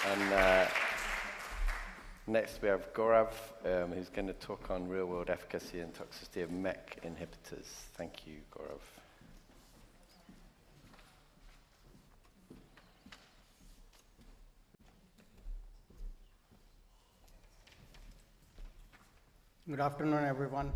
And next we have Gaurav, who's going to talk on real-world efficacy and toxicity of MEK inhibitors. Thank you, Gaurav. Good afternoon, everyone.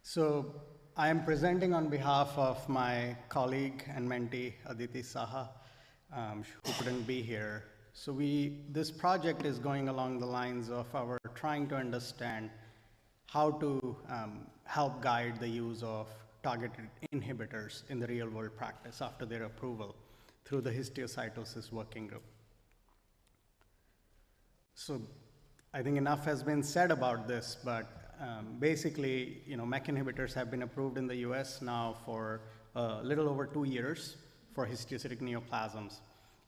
So I am presenting on behalf of my colleague and mentee, Aditi Saha, who couldn't be here. So this project is going along the lines of our trying to understand how to help guide the use of targeted inhibitors in the real world practice after their approval through the histiocytosis working group. So I think enough has been said about this, but basically, MEK inhibitors have been approved in the US now for a little over 2 years for histiocytic neoplasms.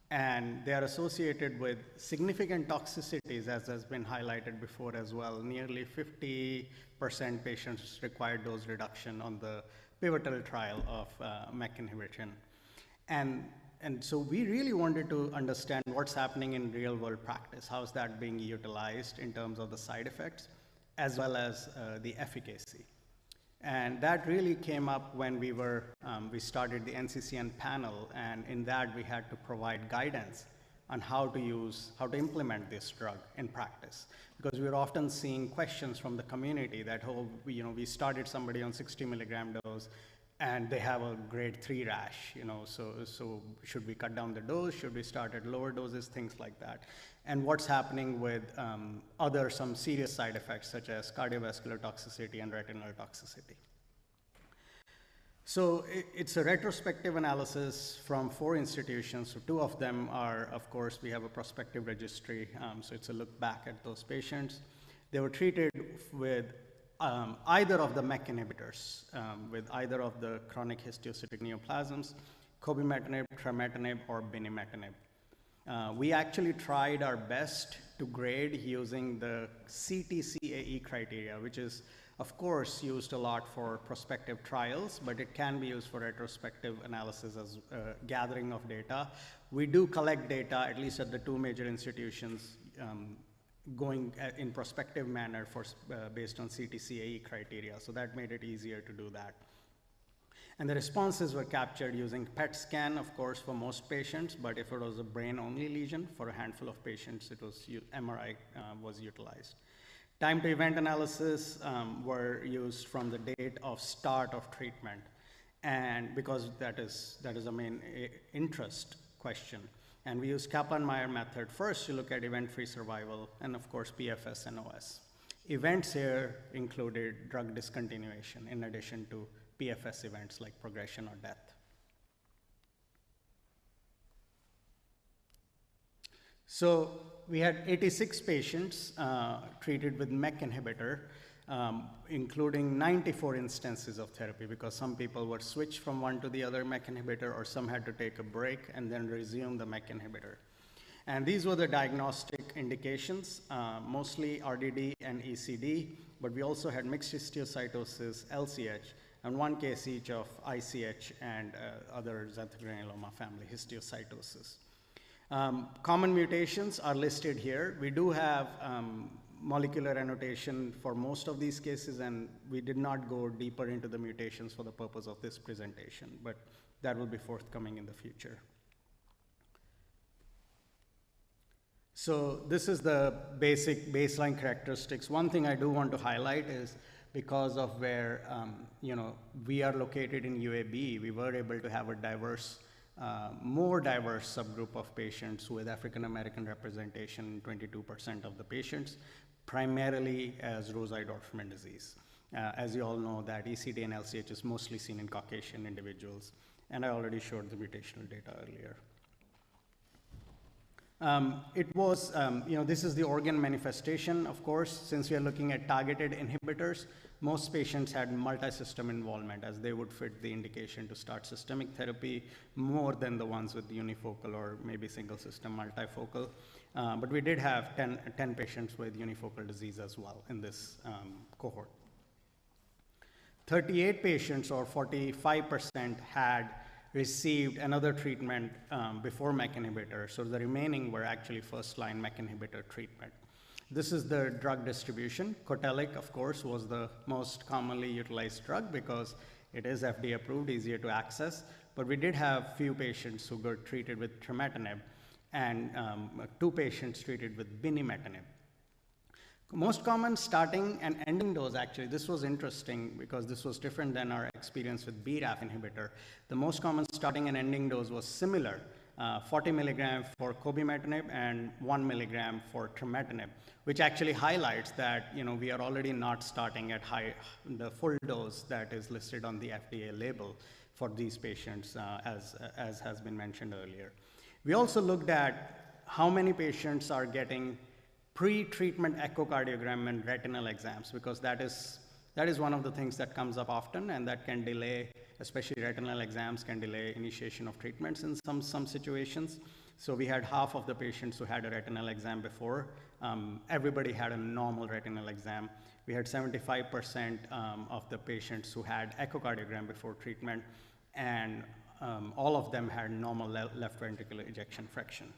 And they are associated with significant toxicities, as has been highlighted before as well. Nearly 50% patients required dose reduction on the pivotal trial of MEK inhibition. And so we really wanted to understand what's happening in real world practice. How's that being utilized in terms of the side effects, as well as the efficacy. And that really came up when we started the NCCN panel, and in that we had to provide guidance on how to implement this drug in practice. Because we're often seeing questions from the community that, we started somebody on 60 milligram dose, and they have a grade 3 rash, so should we cut down the dose? Should we start at lower doses? Things like that. And what's happening with some serious side effects, such as cardiovascular toxicity and retinal toxicity. So it's a retrospective analysis from 4 institutions. So 2 of them are, of course, we have a prospective registry. So it's a look back at those patients. They were treated with either of the MEK inhibitors, with either of the chronic histiocytic neoplasms, cobimetinib, trametinib, or binimetinib. We actually tried our best to grade using the CTCAE criteria, which is, of course, used a lot for prospective trials, but it can be used for retrospective analysis as gathering of data. We do collect data, at least at the 2 major institutions, going in prospective manner based on CTCAE criteria. So that made it easier to do that. And the responses were captured using PET scan, of course, for most patients, but if it was a brain-only lesion, for a handful of patients, MRI was utilized. Time to event analysis were used from the date of start of treatment, and because that is a main interest question. And we use Kaplan-Meier method first to look at event-free survival, and of course, PFS and OS. Events here included drug discontinuation in addition to PFS events like progression or death. So we had 86 patients treated with MEK inhibitor, including 94 instances of therapy, because some people were switched from one to the other MEK inhibitor, or some had to take a break and then resume the MEK inhibitor. And these were the diagnostic indications, mostly RDD and ECD, but we also had mixed histiocytosis, LCH, and 1 case each of ICH and other xanthogranuloma family histiocytosis. Common mutations are listed here. We do have molecular annotation for most of these cases, and we did not go deeper into the mutations for the purpose of this presentation, but that will be forthcoming in the future. So this is the basic baseline characteristics. One thing I do want to highlight is because of where we are located in UAB, we were able to have a more diverse subgroup of patients with African American representation, 22% of the patients, primarily as Rosai-Dorfman disease. As you all know, that ECD and LCH is mostly seen in Caucasian individuals, and I already showed the mutational data earlier. This is the organ manifestation, of course. Since we are looking at targeted inhibitors, most patients had multi-system involvement, as they would fit the indication to start systemic therapy more than the ones with unifocal or maybe single system multifocal. But we did have 10 patients with unifocal disease as well in this cohort. 38 patients, or 45%, had received another treatment before MEK inhibitor. So the remaining were actually first-line MEK inhibitor treatment. This is the drug distribution. Cotelic, of course, was the most commonly utilized drug because it is FDA approved, easier to access. But we did have few patients who got treated with trametinib and 2 patients treated with binimetinib. Most common starting and ending dose, actually, this was interesting because this was different than our experience with BRAF inhibitor. The most common starting and ending dose was similar, 40 milligram for cobimetinib and 1 milligram for trametinib, which actually highlights that we are already not starting at the full dose that is listed on the FDA label for these patients, as has been mentioned earlier. We also looked at how many patients are getting pre-treatment echocardiogram and retinal exams, because that is one of the things that comes up often and that can delay, especially retinal exams can delay initiation of treatments in some situations. So we had half of the patients who had a retinal exam before. Everybody had a normal retinal exam. We had 75% of the patients who had echocardiogram before treatment, and all of them had normal left ventricular ejection fraction.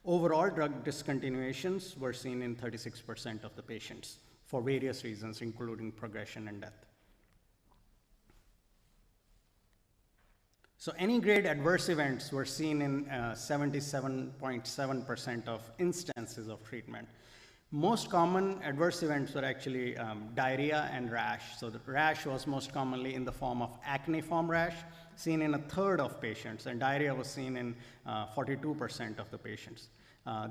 Overall, drug discontinuations were seen in 36% of the patients for various reasons, including progression and death. So any grade adverse events were seen in 77.7% of instances of treatment. Most common adverse events were actually diarrhea and rash. So the rash was most commonly in the form of acneiform rash, seen in a third of patients, and diarrhea was seen in 42% of the patients.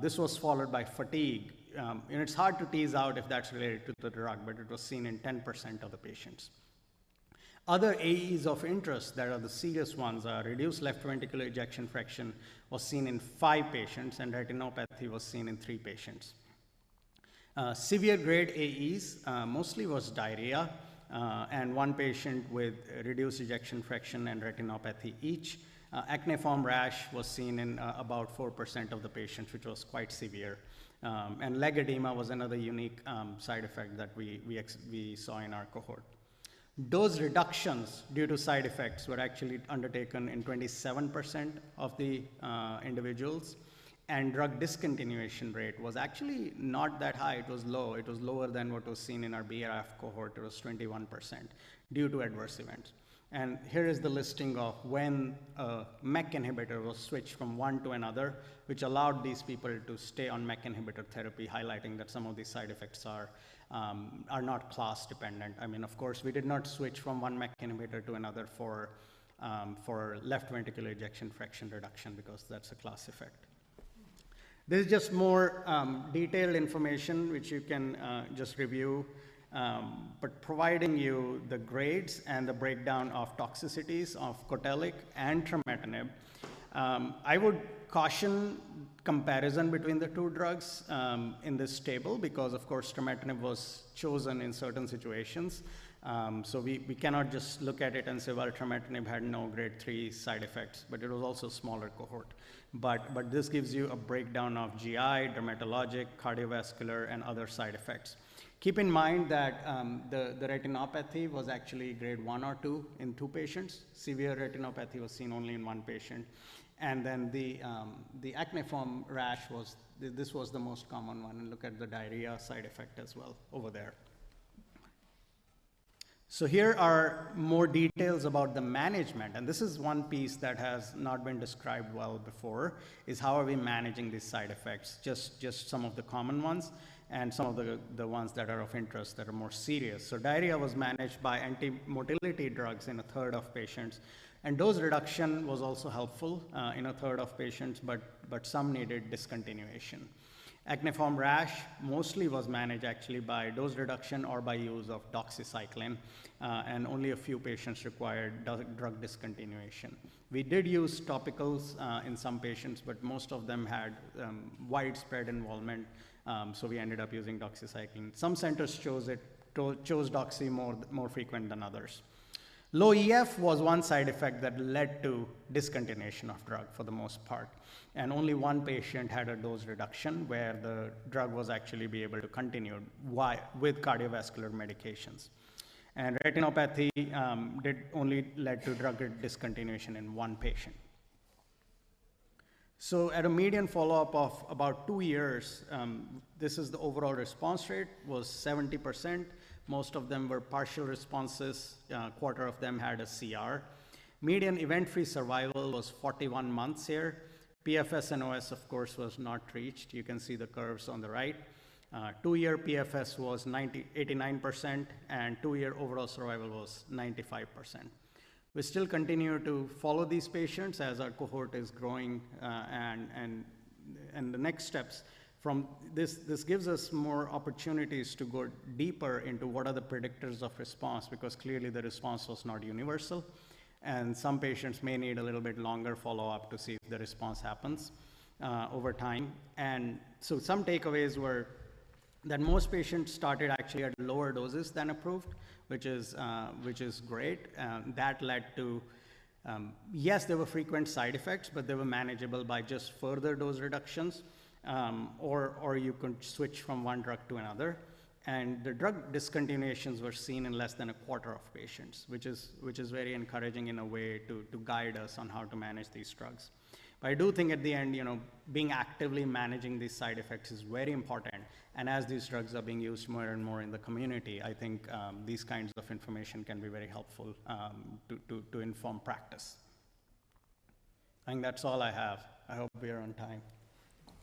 This was followed by fatigue. And it's hard to tease out if that's related to the drug, but it was seen in 10% of the patients. Other AEs of interest that are the serious ones are reduced left ventricular ejection fraction was seen in 5 patients, and retinopathy was seen in 3 patients. Severe grade AEs mostly was diarrhea, and 1 patient with reduced ejection fraction and retinopathy each. Acneiform rash was seen in about 4% of the patients, which was quite severe. And leg edema was another unique side effect that we saw in our cohort. Dose reductions due to side effects were actually undertaken in 27% of the individuals, and drug discontinuation rate was actually not that high. It was low. It was lower than what was seen in our BRAF cohort. It was 21% due to adverse events. And here is the listing of when a MEK inhibitor was switched from one to another, which allowed these people to stay on MEK inhibitor therapy, highlighting that some of these side effects are not class dependent. I mean, of course, we did not switch from one MEK inhibitor to another for left ventricular ejection fraction reduction, because that's a class effect. This is just more detailed information which you can just review, but providing you the grades and the breakdown of toxicities of Cotelic and trametinib. I would caution comparison between the 2 drugs in this table, because of course trametinib was chosen in certain situations. So we cannot just look at it and say, well, trametinib had no grade 3 side effects, but it was also a smaller cohort. But this gives you a breakdown of GI, dermatologic, cardiovascular, and other side effects. Keep in mind that the retinopathy was actually grade 1 or 2 in 2 patients. Severe retinopathy was seen only in 1 patient. And then the acneiform rash this was the most common one. And look at the diarrhea side effect as well over there. So here are more details about the management, and this is one piece that has not been described well before, is how are we managing these side effects, just some of the common ones and some of the ones that are of interest that are more serious. So diarrhea was managed by anti-motility drugs in a third of patients, and dose reduction was also helpful in a third of patients, but some needed discontinuation. Acneiform rash mostly was managed actually by dose reduction or by use of doxycycline, and only a few patients required drug discontinuation. We did use topicals in some patients, but most of them had widespread involvement, so we ended up using doxycycline. Some centers chose doxy more frequent than others. Low EF was one side effect that led to discontinuation of drug for the most part. And only 1 patient had a dose reduction where the drug was actually be able to continue with cardiovascular medications. And retinopathy only led to drug discontinuation in 1 patient. So at a median follow-up of about 2 years, this is the overall response rate was 70%. Most of them were partial responses. A quarter of them had a CR. Median event-free survival was 41 months here. PFS and OS, of course, was not reached. You can see the curves on the right. 2-year PFS was 89%, and 2-year overall survival was 95%. We still continue to follow these patients as our cohort is growing, and the next steps from this gives us more opportunities to go deeper into what are the predictors of response, because clearly the response was not universal, and some patients may need a little bit longer follow-up to see if the response happens over time. And so some takeaways were that most patients started actually at lower doses than approved, which is great. That led to, yes, there were frequent side effects, but they were manageable by just further dose reductions, or you could switch from one drug to another. And the drug discontinuations were seen in less than a quarter of patients, which is very encouraging in a way to guide us on how to manage these drugs. But I do think at the end, being actively managing these side effects is very important. And as these drugs are being used more and more in the community, I think these kinds of information can be very helpful to inform practice. I think that's all I have. I hope we are on time.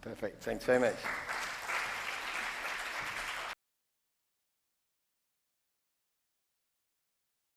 Perfect. Thanks very much.